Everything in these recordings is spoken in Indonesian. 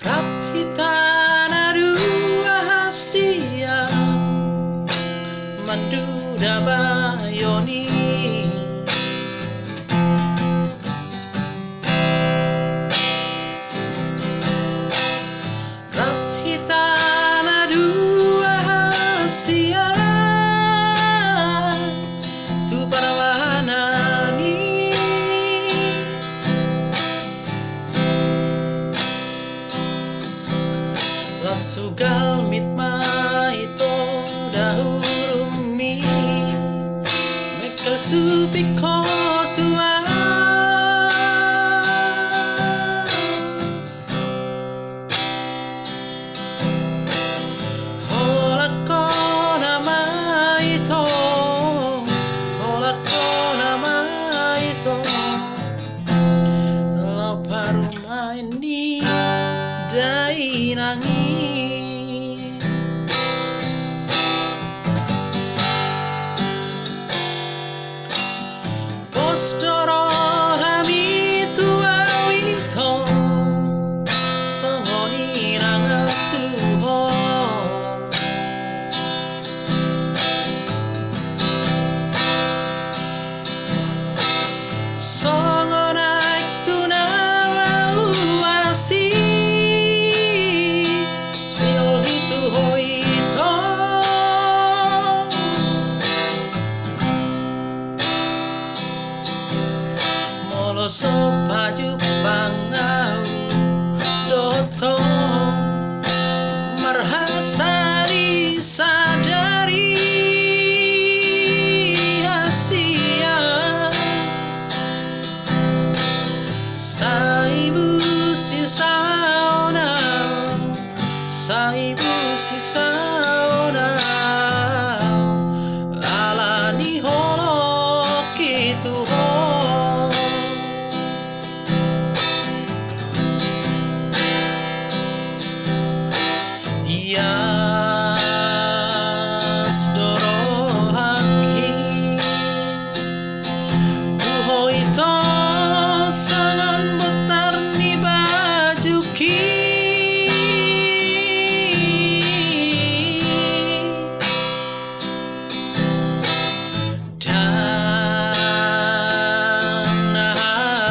Rapitana dua hasia Manduda bayoni Rapitana dua hasia Tu parawanani Lasugal mitma ito dahurumi Meka supiko tua Holako nama ito Holako nama ito Lau parumai ni dai nangis Postoro hami tua wito Songoni rangatuho Songonak tunawa uasi Siol itu hoito Moloso paju pangau doto Marhasari sadari Asia Saibu sisaona Saibu sisaona Alani holok itu ho Yas doro haki Tuho ito sangan botar ni bajuki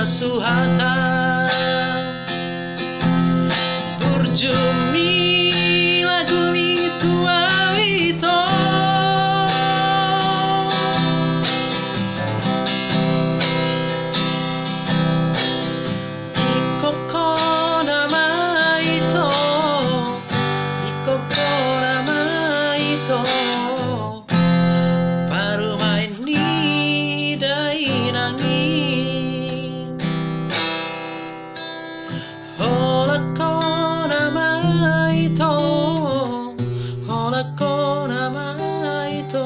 Suhata Burjumi lagu itu awito Ikoko nama itu Ikoko nama itu Parumai ni dai nangis Holako nama itu Holako nama itu